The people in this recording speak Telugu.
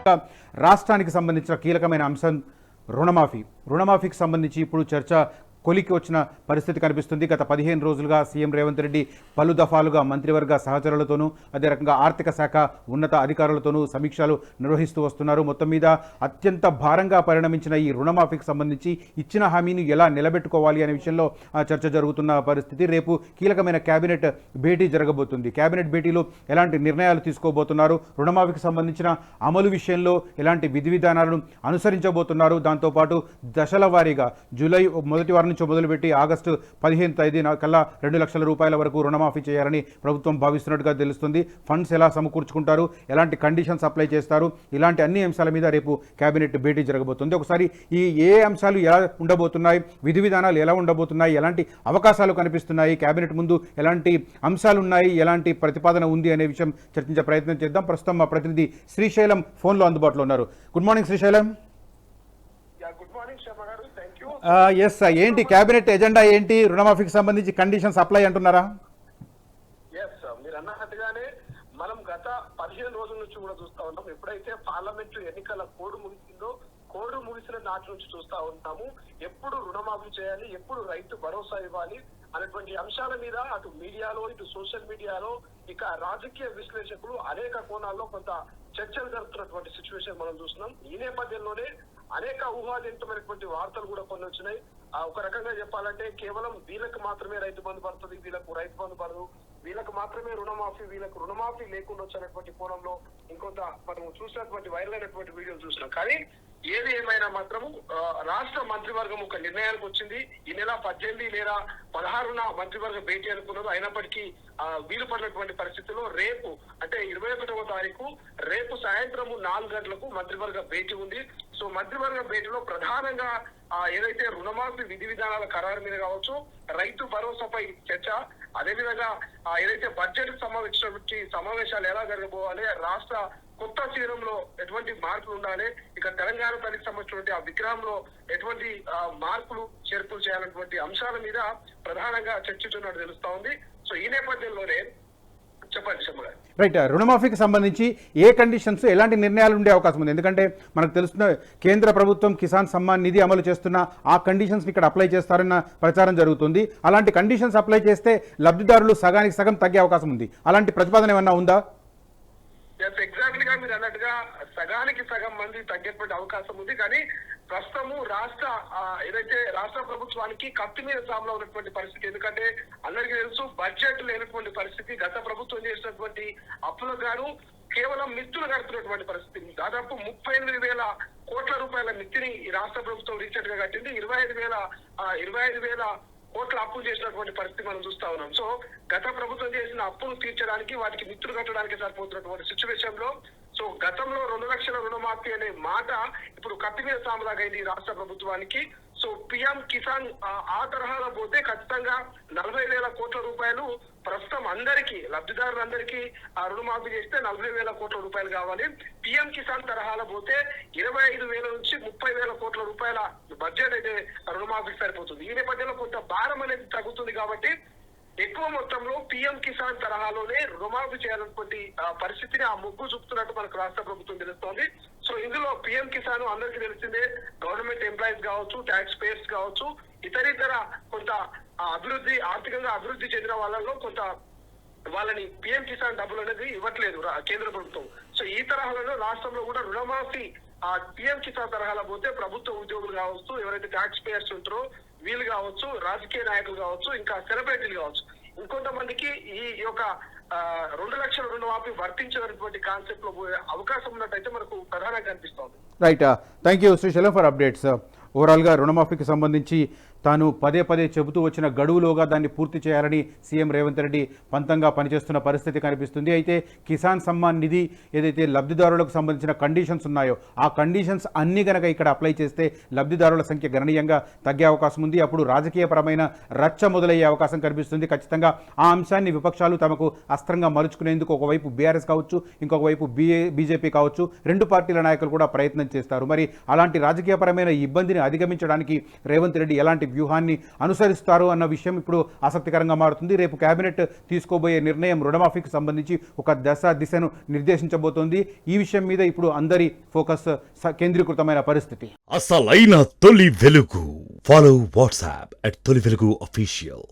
రాష్ట్రానికి సంబంధించిన కీలకమైన అంశం రుణమాఫీకి సంబంధించి ఇప్పుడు చర్చ కొలికి వచ్చిన పరిస్థితి కనిపిస్తుంది. గత 15 రోజులుగా సీఎం రేవంత్ రెడ్డి పలు దఫాలుగా మంత్రివర్గ సహచరులతోనూ అదే రకంగా ఆర్థిక శాఖ ఉన్నత అధికారులతోనూ సమీక్షలు నిర్వహిస్తూ వస్తున్నారు. మొత్తం మీద అత్యంత భారంగా పరిణమించిన ఈ రుణమాఫీకి సంబంధించి ఇచ్చిన హామీని ఎలా నిలబెట్టుకోవాలి అనే విషయంలో చర్చ జరుగుతున్న పరిస్థితి. రేపు కీలకమైన కేబినెట్ భేటీ జరగబోతుంది. కేబినెట్ భేటీలో ఎలాంటి నిర్ణయాలు తీసుకోబోతున్నారు, రుణమాఫీకి సంబంధించిన అమలు విషయంలో ఎలాంటి విధి విధానాలను అనుసరించబోతున్నారు, దాంతోపాటు దశల వారీగా జూలై మొదటి వారం నుంచి మొదలుపెట్టి ఆగస్టు 15వ తేదీన కల్లా 2 లక్షల రూపాయల వరకు రుణమాఫీ చేయాలని ప్రభుత్వం భావిస్తున్నట్టుగా తెలుస్తుంది. ఫండ్స్ ఎలా సమకూర్చుకుంటారు, ఎలాంటి కండిషన్స్ అప్లై చేస్తారు, ఇలాంటి అన్ని అంశాల మీద రేపు కేబినెట్ భేటీ జరగబోతుంది. ఒకసారి ఈ ఏ అంశాలు ఎలా ఉండబోతున్నాయి, విధి విధానాలు ఎలా ఉండబోతున్నాయి, ఎలాంటి అవకాశాలు కనిపిస్తున్నాయి, కేబినెట్ ముందు ఎలాంటి అంశాలు ఉన్నాయి, ఎలాంటి ప్రతిపాదన ఉంది అనే విషయం చర్చించే ప్రయత్నం చేద్దాం. ప్రస్తుతం మా ప్రతినిధి శ్రీశైలం ఫోన్లో అందుబాటులో ఉన్నారు. Good morning Srisailam. ఎస్, ఏంటి కేబినెట్ ఎజెండా, ఏంటి రుణమాఫీకి సంబంధించి కండిషన్స్ అప్లై అంటున్నారా? మీరు అన్నట్టుగానే మనం గత 15 రోజుల నుంచి కూడా చూస్తా ఉన్నాం. ఎప్పుడైతే పార్లమెంటు ఎన్నికల కోడ్ ముగిసిన నాటి నుంచి చూస్తా ఉంటాము. ఎప్పుడు రుణమాఫీ చేయాలి, ఎప్పుడు రైతు భరోసా ఇవ్వాలి అనేటువంటి అంశాల మీద అటు మీడియాలో ఇటు సోషల్ మీడియాలో ఇక రాజకీయ విశ్లేషకులు అనేక కోణాల్లో కొంత చర్చలు జరుపుతున్నటువంటి సిచ్యువేషన్ మనం చూస్తున్నాం. ఈ నేపథ్యంలోనే అనేక ఊహాజనితమైనటువంటి వార్తలు కూడా కొన్ని వచ్చినాయి. ఒక రకంగా చెప్పాలంటే కేవలం వీళ్ళకి మాత్రమే రైతు బంధు పడుతుంది, వీళ్ళకు రైతు బంధు పడదు, వీళ్ళకు మాత్రమే రుణమాఫీ, వీళ్ళకు రుణమాఫీ లేకుండా వచ్చినటువంటి కోణంలో ఇంకొంత మనం చూసినటువంటి వైరల్ అయినటువంటి వీడియోలు చూసినాం. కానీ ఏది ఏమైనా మాత్రము రాష్ట్ర మంత్రివర్గం ఒక నిర్ణయానికి వచ్చింది. ఈ నెల 18 లేదా 16న మంత్రివర్గ భేటీ అనుకున్నారు. అయినప్పటికీ వీలు పడినటువంటి పరిస్థితుల్లో రేపు అంటే 21వ తారీఖు రేపు సాయంత్రం 4 గంటలకు మంత్రివర్గ భేటీ ఉంది. సో మంత్రివర్గ భేటీలో ప్రధానంగా ఏదైతే రుణమాఫీ విధి విధానాల ఖరారు మీద కావచ్చు, రైతు భరోసాపై చర్చ, అదేవిధంగా ఏదైతే బడ్జెట్ సంబంధించినటువంటి సమావేశాలు ఎలా జరగబోవాలి, రాష్ట్ర కొత్త తీరంలో ఎటువంటి మార్పులు ఉండాలి, ఇక తెలంగాణ తల్లికి సంబంధించినటువంటి ఆ విగ్రహంలో ఎటువంటి మార్పులు చేర్పులు చేయాలన్నటువంటి అంశాల మీద ప్రధానంగా చర్చించున్నట్టు తెలుస్తా ఉంది. సో ఈ నేపథ్యంలోనే చెప్పండి శర్మ. రైట్, రుణమాఫీకి సంబంధించి ఏ కండిషన్స్, ఎలాంటి నిర్ణయాలు ఉండే అవకాశం ఉంది? ఎందుకంటే మనకు తెలుస్తున్న కేంద్ర ప్రభుత్వం కిసాన్ సమ్మాన్ నిధి అమలు చేస్తున్న ఆ కండిషన్స్ ఇక్కడ అప్లై చేస్తారన్న ప్రచారం జరుగుతుంది. అలాంటి కండిషన్స్ అప్లై చేస్తే లబ్ధిదారులు సగానికి సగం తగ్గే అవకాశం ఉంది. అలాంటి ప్రతిపాదన ఏమన్నా ఉందా? ఎగ్జాక్ట్లీగా మీరు అన్నట్టుగా సగానికి సగం మంది తగ్గేటువంటి అవకాశం ఉంది. కానీ ప్రస్తుతము ఏదైతే రాష్ట్ర ప్రభుత్వానికి కత్తి మీద సాములో ఉన్నటువంటి పరిస్థితి. ఎందుకంటే అందరికీ తెలుసు బడ్జెట్ లేనటువంటి పరిస్థితి. గత ప్రభుత్వం చేసినటువంటి అప్పులకు గాను కేవలం మిత్తులు కడుతున్నటువంటి పరిస్థితి. దాదాపు 38,000 కోట్ల రూపాయల మిత్తిని ఈ రాష్ట్ర ప్రభుత్వం రీసెంట్ గా కట్టింది. 25,000 కోట్ల అప్పులు చేసినటువంటి పరిస్థితి మనం చూస్తా ఉన్నాం. సో గత ప్రభుత్వం చేసిన అప్పులు తీర్చడానికి వాటికి మిత్రులు కట్టడానికి సరిపోతున్నటువంటి సిచ్యువేషన్ లో సో గతంలో 2 లక్షల రుణమాఫీ అనే మాట ఇప్పుడు కత్తి మీద సాములాగైంది ఈ రాష్ట్ర ప్రభుత్వానికి. సో పిఎం కిసాన్ ఆ తరహాలో పోతే ఖచ్చితంగా 40,000 కోట్ల రూపాయలు ప్రస్తుతం అందరికీ లబ్ధిదారులందరికీ రుణమాఫీ చేస్తే 40,000 కోట్ల రూపాయలు కావాలి. పిఎం కిసాన్ తరహాలో పోతే 25,000 నుంచి 30,000 కోట్ల రూపాయల బడ్జెట్ అయితే రుణమాఫీకి సరిపోతుంది. ఈ నేపథ్యంలో కొంత భారం అనేది తగ్గుతుంది కాబట్టి ఎక్కువ మొత్తంలో పిఎం కిసాన్ తరహాలోనే రుణమాఫీ చేయాలన్నటువంటి పరిస్థితిని ఆ మొగ్గు చూపుతున్నట్టు మనకు రాష్ట్ర ప్రభుత్వం తెలుస్తోంది. సో ఇందులో పిఎం కిసాన్ అందరికీ తెలిసిందే, గవర్నమెంట్ ఎంప్లాయీస్ కావచ్చు, ట్యాక్స్ పేయర్స్ కావచ్చు, ఇతర కొంత ఆర్థికంగా అభివృద్ధి చెందిన వాళ్ళలో కొంత వాళ్ళని పిఎం కిసాన్ డబ్బులు అనేది ఇవ్వట్లేదు కేంద్ర ప్రభుత్వం. సో ఈ తరహాలో రాష్ట్రంలో కూడా రుణమాఫీ పిఎం కిసాన్ తరహాలో పోతే ప్రభుత్వ ఉద్యోగులు కావచ్చు, ఎవరైతే ట్యాక్స్ పేయర్స్ ఉంటారో వీళ్ళు కావచ్చు, రాజకీయ నాయకులు కావచ్చు, ఇంకా సెలబ్రిటీలు కావచ్చు, ఇంకొంతమందికి ఈ యొక్క 2 లక్షల రుణమాఫీ వర్తించినటువంటి కాన్సెప్ట్ లో పోయే అవకాశం ఉన్నట్టయితే మనకు ప్రధానంగా కనిపిస్తోంది. Right, thank you Srisailam for updates. ఓవరాల్గా రుణమాఫీకి సంబంధించి తాను పదే చెబుతూ వచ్చిన గడువులోగా దాన్ని పూర్తి చేయాలని సీఎం రేవంత్ రెడ్డి పంతంగా పనిచేస్తున్న పరిస్థితి కనిపిస్తుంది. అయితే కిసాన్ సమ్మాన్ నిధి ఏదైతే లబ్ధిదారులకు సంబంధించిన కండిషన్స్ ఉన్నాయో ఆ కండిషన్స్ అన్ని గనక ఇక్కడ అప్లై చేస్తే లబ్ధిదారుల సంఖ్య గణనీయంగా తగ్గే అవకాశం ఉంది. అప్పుడు రాజకీయపరమైన రచ్చ మొదలయ్యే అవకాశం కనిపిస్తుంది. ఖచ్చితంగా ఆ అంశాన్ని విపక్షాలు తమకు అస్త్రంగా మలుచుకునేందుకు ఒకవైపు బీఆర్ఎస్ కావచ్చు, ఇంకొక వైపు బీజేపీ కావచ్చు, 2 పార్టీల నాయకులు కూడా ప్రయత్నం చేస్తారు. మరి అలాంటి రాజకీయపరమైన ఇబ్బందిని అధిగమించడానికి రేవంత్ రెడ్డి ఎలాంటి వ్యూహాన్ని అనుసరిస్తారు అన్న విషయం ఇప్పుడు ఆసక్తికరంగా మారుతుంది. రేపు కేబినెట్ తీసుకోబోయే నిర్ణయం రుణమాఫీకి సంబంధించి ఒక దిశను నిర్దేశించబోతోంది. ఈ విషయం మీద ఇప్పుడు అందరి ఫోకస్ కేంద్రీకృతమైన పరిస్థితి. అసలైన తొలి వెలుగు. ఫాలో వాట్సాప్ @తొలి వెలుగు అఫీషియల్.